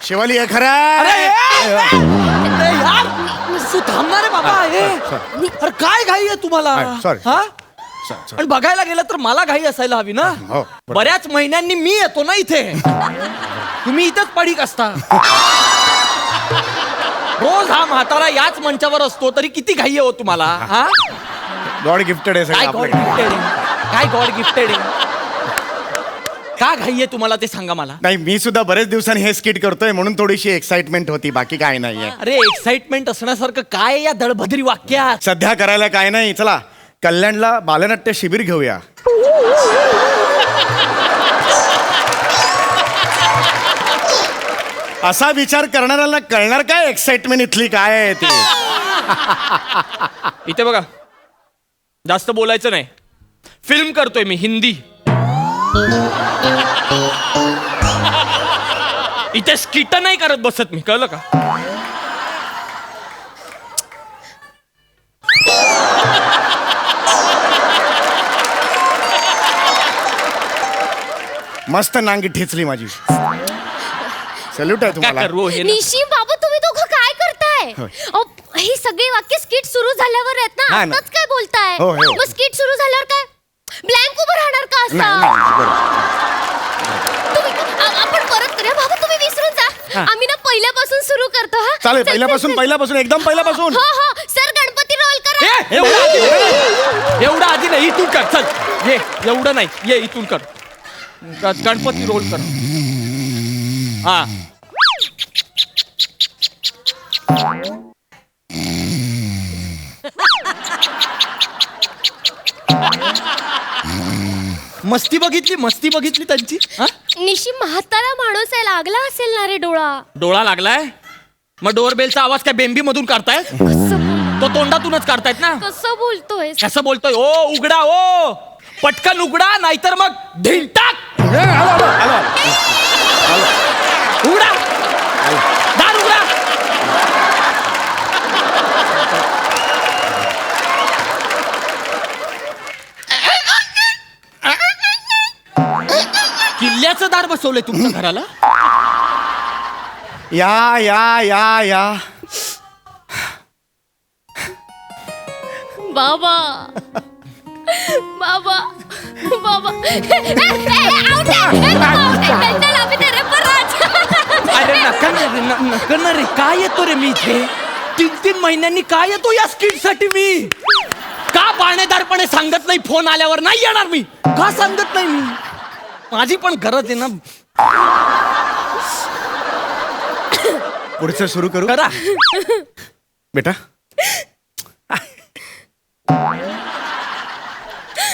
शिवाली हे खरं अरे आहे. यार तू थांबणार आहे बाबा अरे काय घाई आहे तुम्हाला sorry. हा sorry. आणि बघायला गेलं तर मला घाई असायला हवी ना हो, बरोबर. बऱ्याच महिन्यांनी मी येतो ना इथे तुम्ही इथंच पडीक असता रोज हा म्हातारा याच मंचावर असतो तरी किती घाई आहे हो तुम्हाला हा गॉड गिफ्टेड आहे काय सगळं गॉड आपल्याकडे. गिफ्टेड आहे काय गॉड गिफ्टेड आहे का घाई आहे तुम्हाला ते सांगा मला नाही मी सुद्धा बरेच दिवसांनी हे स्किट करतोय म्हणून थोडीशी एक्साइटमेंट होती बाकी काय नाहीये. अरे एक्साइटमेंट असण्यासारखं काय आहे या दळभद्री वाक्यात सध्या करायला काय नाही. चला कल्याणला बालनाट्य शिबिर घेऊया. असा विचार करणाऱ्याला कळणार काय एक्साइटमेंट इथली काय आहे ती. इथे बघा जास्त बोलायचं नाही फिल्म करतोय मी हिंदी इथे स्किट नाही करत बसत मी कळलं का मस्त नांगी ठेचली माझी. सल्यूट आहे काय तुम्हाला. करू हे ना? निशिम बाबा तुम्ही दोघं काय करताय होय. अहो, ही सगळी वाक्य स्किट सुरू झाल्यावर आहेत हा ना ना. आताच काय बोलताय हो, हो. मग स्किट सुरू झाल्यावर काय ब्लँक उभं राहणार का नाही, असा नाही, बरोबर. आपण परत करूया बाबा तुम्ही विसरून जा हा. आम्ही ना पहिल्यापासून सुरू करतो हा चालेल चल, पहिल्यापासून चल, चल. पहिल्यापासून एकदम पहिल्यापासून. हो हो सर गणपती रोल करा एवढं आधी नाही. एवढं आधी नाही इथून कर चल ये एवढं नाही ये इथून कर गणपती रोल कर हा मस्ती बघितली त्यांची हा? निशिम म्हातारा माणूस आहे लागला असेल ना रे डोळा डोळा लागलाय मग डोरबेलचा आवाज काय बेंबी मधून काढतायत कसं तो तोंडातूनच काढतायत ना कसं बोलतोय कसं बोलतोय ओ उघडा ओ पटकन उघडा नाहीतर मग ढिंटाक उघडा दार उघडा किल्ल्याचं दार बसवलंय तुमच्या घराला या या या या बाबा बाबा बाबा अरे नका ना रे काय येतो रे मी इथे 3-3 महिन्यांनी काय येतो या स्किट साठी मी का पाणेदारपणे सांगत नाही फोन आल्यावर नाही येणार मी का सांगत नाही मी माझी पण गरज आहे ना पुढचं सुरू करू करा बेटा.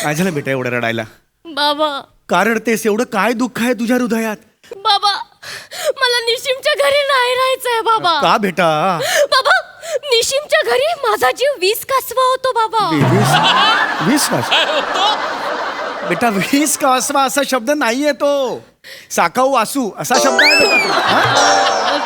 काय झालं बेटा एवढं रडायला. बाबा का रडतेस एवढं काय दुःख आहे तुझ्या हृदयात. बाबा मला निशिमच्या घरी नाही राहायचंय बाबा का बेटा. बाबा निशिमच्या घरी माझा जीव 20 कासवा होतो बाबा 20 बेटा 20 कासवा असा शब्द नाहीये तो. साकाऊ वासू असा शब्द आहे बेटा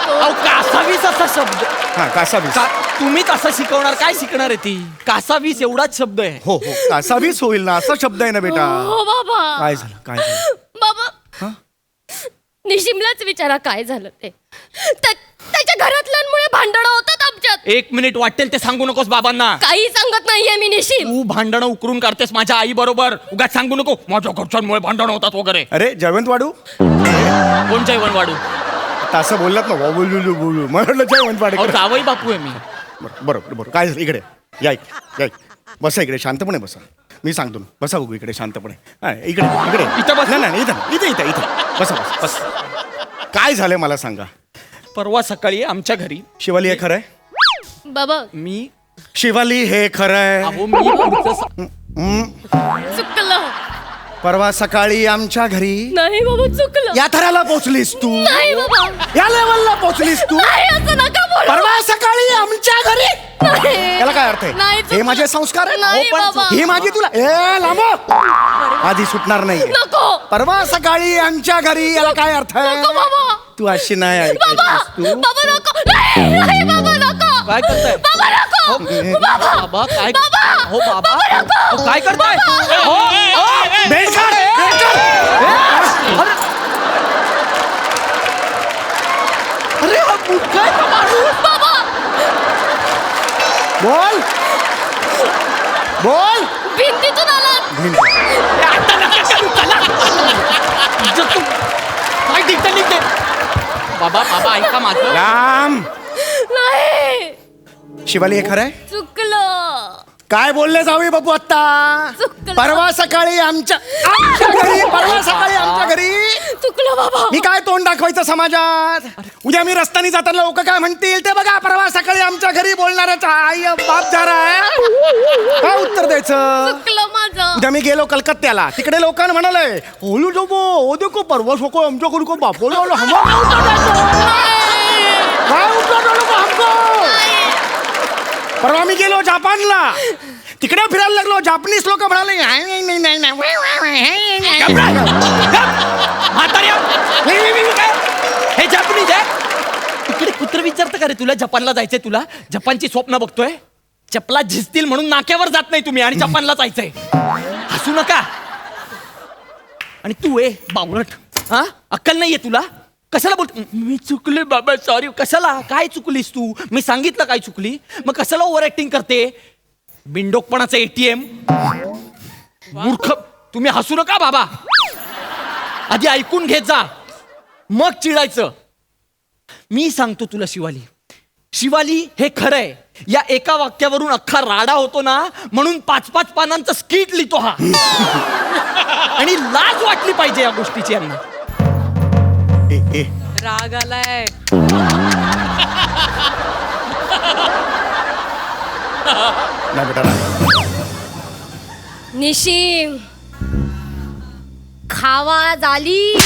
तो. अहो कासावीस असा शब्द हा कासावीस. तुम्हीच असं शिकवणार काय शिकणार आहे ती कासावीस एवढाच शब्द आहे हो हो कासावीस होईल ना असा शब्द आहे ना बेटा. हो बाबा काय झालं काय झालं. बाबा निशिमलाच विचारा काय झालं ते त्याच्या घरातल्यांमुळे भांडणं होतात आमच्यात 1 मिनिट वाटेल ते सांगू नकोस बाबांना काही सांगत नाहीये मी निशिम तू भांडणं उकरून काढतेस माझ्या आई बरोबर उगाच सांगू नको माझ्या घरच्यांमुळे भांडणं होतात वगैरे अरे जयवंत वाडू कोण जयवण वाढू आता असं बोललात ना वा बोलू बोलू म्हटलं जयवंत वाडे. अहो जावई बापू आहे मी बरोबर बरोबर काय झालं इकडे या बसा इकडे शांतपणे बसा. मी सांगतो ना बसा बघू इकडे शांतपणे. हा, इकडे इकडे इथं बस. नाही नाही इथं इथं इथं इथं बसा बस बस. काय झालंय मला सांगा. परवा सकाळी आमच्या घरी शिवाली हे खरं आहे. बाबा मी शिवाली हे खरं आहे. अहो मी पुढचं स- चुकलं परवा सकाळी आमच्या घरी नाही बाबा चुकलं या थराला पोचलीस तू. नाही बाबा या लेवलला पोचलीस तू. नाही असं नका बोलू परवा सकाळी आमच्या घरी. नाही. याला काय अर्थ नाही, आहे. हे चुकलं. माझे संस्कार आहे. नाही, हो, पण बाबा. ही माझी तुला लांब आधी सुटणार नाही. नको परवा सकाळी आमच्या घरी याला काय अर्थ नको आहे. बाबा तू अशी नाही बाबा ऐकायचीस तू. बाबा नको नाही नाही, बाबा नको काय करताय बाबा नको बाबा बाबा काय बाबा हो बाबा बाबा नको. अहो, काय करताय बाबा. हो, हो. बेडकर, बेडकर. अरे अरे हा मूर्ख आहे का माणूस? बाबा बोल बोल. भिंतीतून आलात. ए, आता नका करू, चला. इज्जत तू- काय निघते निघते. बाबा बाबा ऐका माझं. राम. नाही शिवाली हे खरंय? चुकलं. काय बोलले जावे बाबू आता? चुकलं. परवा सकाळी आमच्या घरी चुकलं बाबा. मी काय तोंड दाखवायचं समाजात? उद्या मी रस्त्याने जाताना लोक काय म्हणतील ते बघा. परवा सकाळी आमच्या घरी बोलणाऱ्याचा आई बाप जा रहा है. काय उत्तर द्यायचं? चुकलं माझं. उद्या मी गेलो कलकत्त्याला, तिकडे लोकांना म्हणाले ओलू जो ओ देखो परवा सको आमच्या घरी को बापो लावलो हम काय उत्तर द्यायला का हमको? परवा मी गेलो जापानला, तिकडे फिरायला लागलो. जापनीस लोक म्हणाले नाही नाही नाही नाही. म्हाताऱ्या. हे जपानीज आहे. इकडे कुत्र विचारतं का रे तुला जपानला जायचंय? तुला जपानची स्वप्न बघतोय? चपला झिजतील म्हणून नाक्यावर जात नाही तुम्ही आणि जपानला जायचंय. हसू नका. आणि तू बावळट, हा अक्कल नाहीये तुला? कशाला बोल? मी चुकले बाबा सॉरी. कशाला? काय चुकलीस तू? मी सांगितलं काय चुकली? मग कशाला ओव्हर ऍक्टिंग करते? बिंडोकपणाचं ATM. मूर्ख. तुम्ही हसू नका बाबा. आधी ऐकून घेत जा मग चिडायचं. मी सांगतो तुला शिवाली, शिवाली हे खरंय. या एका वाक्यावरून अख्खा राडा होतो ना, म्हणून 5-5 पानांचं स्किट लिहितो हा. आणि लाज वाटली पाहिजे या गोष्टीची यांना. ए राग आलाय. नाही बेटा नाही. निशिम खावा झाली.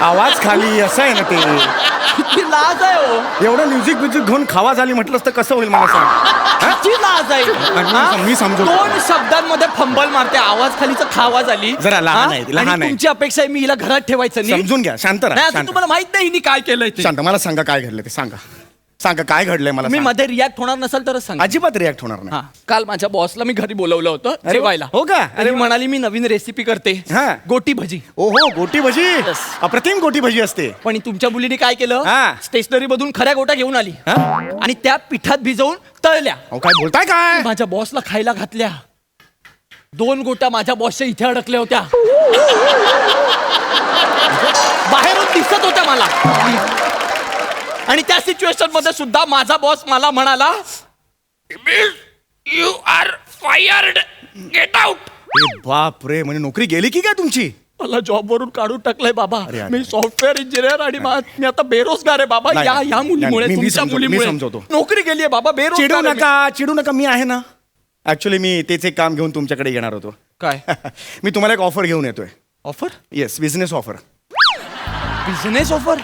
आवाज खाली असं आहे ना ते. किती लाज आहे हो. एवढं म्युझिक घेऊन खावा झाली म्हटलंस तर कसं होईल मला सांग. किती लाज आहे. हा? मी समजू. 2 शब्दांमध्ये फंबल मारते. आवाज खालीच खावा झाली. जरा लहान हा? आहे, लहान आणि आहे. तुमची अपेक्षा आहे मी हिला घरात ठेवायचं नाही. समजून घ्या. शांत नाही, राहा. अजून शांत तुम्हाला माहित नाही हिने काय केलंय ते. शांत. मला सांगा काय घडलं ते सांगा. सांगा काय घडलंय मला मी सांगा. मध्ये रिॲक्ट होणार नसेल तरच सांगा. अजिबात रिॲक्ट होणार नाही. हा, काल माझ्या बॉसला मी घरी बोलवलं होतं अरे जेवायला. हो का? अरे अरे वा. म्हणाली मी नवीन रेसिपी करते. हा. गोटी भजी. ओहो गोटी भजी. Yes. अप्रतिम गोटी भजी असते. पण तुमच्या मुलीने काय केलं? हा. स्टेशनरी मधून खऱ्या गोट्या घेऊन आली हा? आणि त्या पिठात भिजवून तळल्या. अहो काय बोलताय काय? माझ्या बॉसला खायला घातल्या. 2 गोट्या माझ्या बॉसच्या इथे अडकल्या होत्या. बाहेरून दिसत होत्या मला. आणि त्या सिच्युएशन मध्ये सुद्धा माझा बॉस मला म्हणाला you are fired, get out. बाप रे, म्हणजे नोकरी गेली की काय तुमची? मला जॉब वरून काढून टाकलंय बाबा. अरे, अरे. मी सॉफ्टवेअर इंजिनियर आणि मी आता बेरोजगार आहे बाबा. नाही, या नाही, या मुलीमुळे, नाही, मी तुमच्या समजवतो, मी मुलीमुळे समजवतो. नोकरी गेली आहे बाबा. चिडू बेरोजगार आहे मी. नका चिडू नका. मी आहे ना. ऍक्च्युली मी तेच एक काम घेऊन तुमच्याकडे येणार होतो. काय मी तुम्हाला एक ऑफर घेऊन येतोय. Offer? Yes, business offer. Business offer?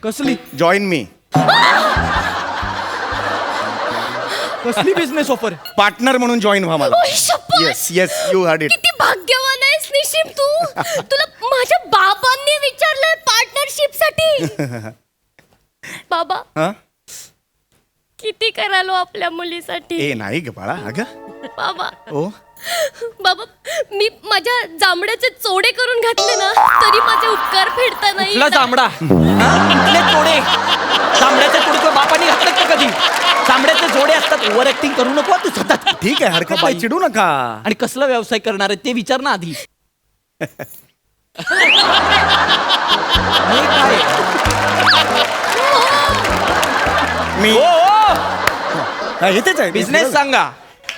कसली? जॉईन मी. कसली बिझनेस ऑफर? पार्टनर म्हणून जॉईन व्हा मला. ओय, शपथ. Yes yes you heard it. किती भाग्यवान आहेस निशिम तू. तुला माझ्या बाबांनी विचारलंय पार्टनरशिप साठी. बाबा हा? किती करालो आपल्या मुलीसाठी. ए नाही ग बाळा. अगं बाबा ओ बाबा मी माझ्या जांभळ्याचे चोडे करून घातले ना तरी माझे उपकार फेडता नाही. कुठला जांभळा? हा? कुठले जोडे? जांभळ्याचे जोडे तुझ्या बापाने घातले का कधी? जांभळ्याचे जोडे असतात. ओव्हर ऍक्टिंग करू नको तू सतत. ठीक आहे हरकत नाही. चिडू नका. आणि कसला व्यवसाय करणार आहे ते विचार ना आधी. हे काय? मी ओ, ओ, हा, येतेच आहे बिझनेस सांगा.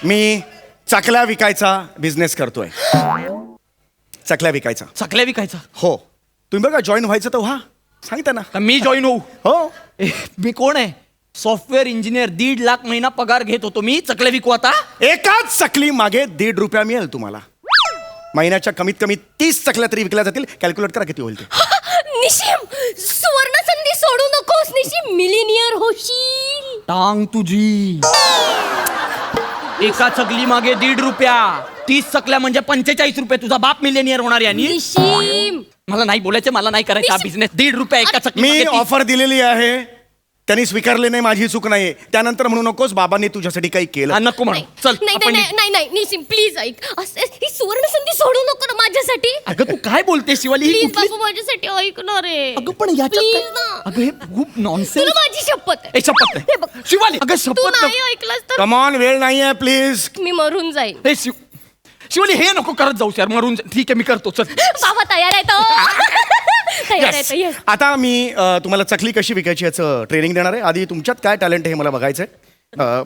मी चकल्या विकायचा बिझनेस करतोय. चकल्या विकायचा. चकल्या विकायचा? हो. तुम्ही बघा जॉईन व्हायचं तर व्हा. सांगता ना. का मी जॉईन होऊ? हो. मी कोण आहे? Software engineer. 1.5 लाख महिना पगार घेत होतो मी. चकल्या विकू आता? एकाच चकली मागे ₹1.5 मिळेल तुम्हाला. महिन्याच्या कमीत कमी 30 चकल्या तरी विकल्या जातील. कॅल्क्युलेट करा किती होईल ते. निशिम सुवर्ण संधी सोडू नकोस. निशिम मिलिनियर होशील. टांग तुझी. एका चकली मागे ₹1.5. 30 चकल्या म्हणजे ₹45. तुझा बाप मिलेनियर होणार यानी. निशिम मला नाही बोलायचं. मला नाही करायचा बिझनेस. ₹1.5 एका चकली मी मागे 30. ऑफर दिलेली आहे. त्यांनी स्वीकारले नाही, माझी चूक नाही. त्यानंतर म्हणू नकोस बाबांनी तुझ्यासाठी काही केलं. हा, नको म्हणू. चल नाही आपण नाही नाही नाही निशिम प्लीज ऐक ही सुवर्ण संधी सोडू नको ना माझ्यासाठी. अगं तू काय बोलते शिवाली? ही प्लीज कुठली- बाबू माझ्यासाठी ऐक ना रे. अगं पण याच्यात Please काय- ना. अगं हे खूप नॉनसेन्स. तुला माझी शपथ आहे. ए शपथ हे नाही बघ. शिवाली. अगं तू शपथ नाही नको. ऐकलास तर कमॉन, वेळ नाहीये प्लीज. मी मरून जाईन. हे शिवाली हे नको करत जाऊस यार, मरून ठीक आहे मी करतो. चल बाबा तयार आहे तो. तयार आहे तो. Yes. येस. आता मी तुम्हाला चकली कशी विकायची याचं ट्रेनिंग देणार आहे. आधी तुमच्यात काय टॅलेंट आहे हे मला बघायचंय.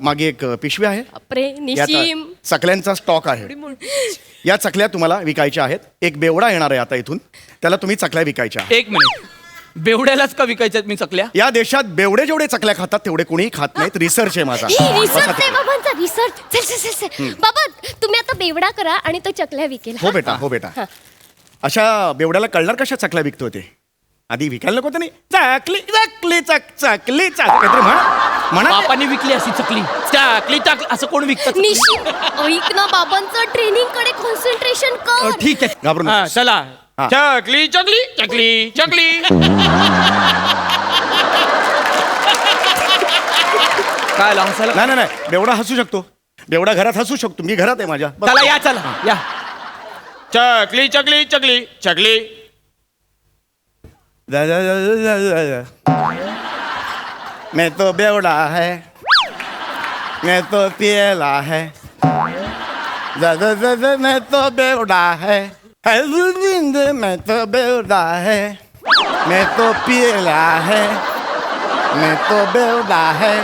मागे एक पिशवी आहे. बापरे यात निशिम. चकल्यांचा स्टॉक आहे. या चकल्या तुम्हाला विकायच्या आहेत. एक बेवडा येणार आहे आता इथून, त्याला तुम्ही चकल्या विकायच्या आहेत. एक मिनिट, बेवड्यालाच का विकायच्यात मी चकल्या? या देशात बेवडे जेवढे चकल्या खातात तेवढे कोणीही खात नाहीत. रिसर्च आहे माझा. ही बसा रिसर्च आहे तिकडे. बाबांचा रिसर्च. चल चल चल चल. बाबा तुम्ही आता बेवडा करा आणि तो चकल्या विकेल. हो हा? बेटा, हो बेटा. हा. अशा बेवड्याला कळणार कशा चकल्या विकतो ते. आधी विकायला नको त्यांनी. चकली चकली चकली काहीतरी म्हणा. बापाने विकली अशी चकली, चकली चकली असं कोण विकतात? निशिम ऐक ना बाबांचं ट्रेनिंग कडे कॉन्सन्ट्रेशन कर. ठीक आहे घाबरू हा, नकोस. चला हा. चकली चकली चकली चकली. काय हसायला? नाही नाही नाही, बेवडा हसू शकतो. बेवडा घरात हसू शकतो. मी घरात आहे माझ्या. बस. चला या, चला या. चकली चकली चकली चकली. जा, जा, जा, जा, जा, जा. मैं तो बेवड़ा है, मैं तो पियला है. जा, जा, जा, जा, मैं तो बेवड़ा है, मैं तो बेवड़ा है, मैं तो पियला है, मैं तो बेवड़ा है.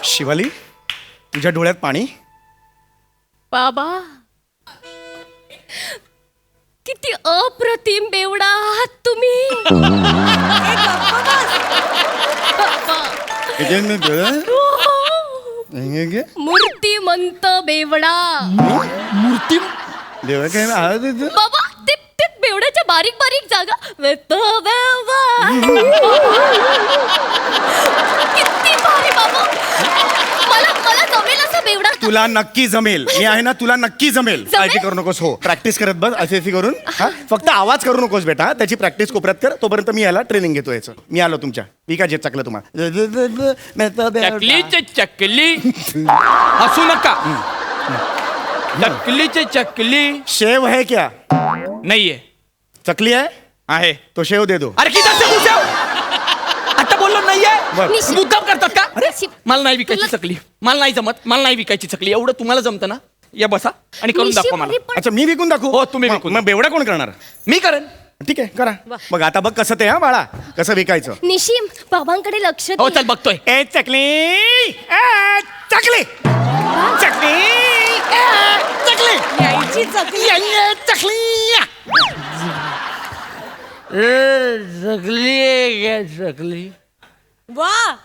शिवाली, तुझ्या डोळ्यात पाणी. बाबा किती अप्रतिम बेवडा आहात तुम्ही. मूर्तिमंत बेवडा. मूर्ती. देवा काय आवाज येतो? बाबा ते ते बेवड्याच्या बारीक बारीक जागा तो बेवडा. किती भारी बाबा. मला मला जमेल असं बेवडा. तुला नक्की जमेल. मी आहे ना, तुला नक्की जमेल. जमेल? काळजी करू नकोस. हो, प्रॅक्टिस करत बस असे करून. हा? फक्त आवाज करू नकोस बेटा. त्याची प्रॅक्टिस कोपऱ्यात कर. तोपर्यंत मी याला ट्रेनिंग घेतो याचं. मी आलो तुमच्या विकायचे चकलं तुम्हाला. चकलीचे चकली. हसू नका. चकलीचे चकली. शेव है क्या? नाहीये. चकली है, आहे. तो शेव दे दो. अरे किती असं घुसाव? आता बोललो नाहीये. बरं. मुद्दाम करतात का? निशिम. मला नाही विकायची तुला- चकली. मला नाही जमत. मला नाही विकायची चकली. एवढं तुम्हाला जमतं ना? या बसा आणि करून दाखवा निशिम, मला. अरे पण- अच्छा, मी विकून दाखवू? हो, तुम्ही मग- विकून मग बेवडा कोण करणार? मी करेन. ठीक आहे, करा. मग आता बघ कसं ते. हा बाळा, कसं विकायचं. निशिम बाबांकडे लक्ष हो दे. चल बघतोय. ए चकली, ए चकली, चकली, ए चकली, यायची चकली. ए चकली. चकली. वा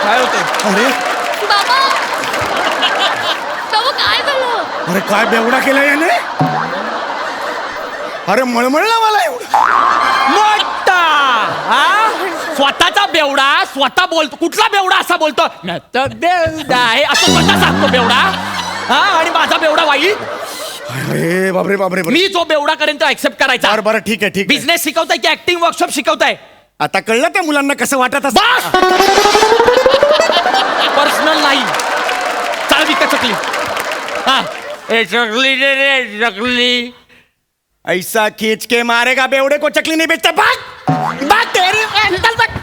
काय होतंय? अरे बाबा बाबा काय झालं. अरे काय बेवडा केला याने. अरे मळमळला मला एवढं. मोठा हा? स्वतःचा बेवडा स्वतः बोलतो. कुठला बेवडा असा बोलतो? "मी तर बेवडा आहे" असं स्वतः सांगतो बेवडा. हा, आणि माझा बेवडा वाईट. अरे बापरे बापरे. मी जो बेवडा करेन तो ऍक्सेप्ट करायचा. बरं बरं, ठीक आहे ठीक आहे. बिझनेस शिकवताय की ऍक्टिंग वर्कशॉप शिकवताय? आता कळलं त्या मुलांना कसं वाटत असतं. बस पर्सनल नाही. चाल विका चकली. हा ए चकली दे रे चकली. ऐसा खींच के मारेगा बेवड़े को चकली नहीं बेचता. भाग भाग तेरी चल भाग.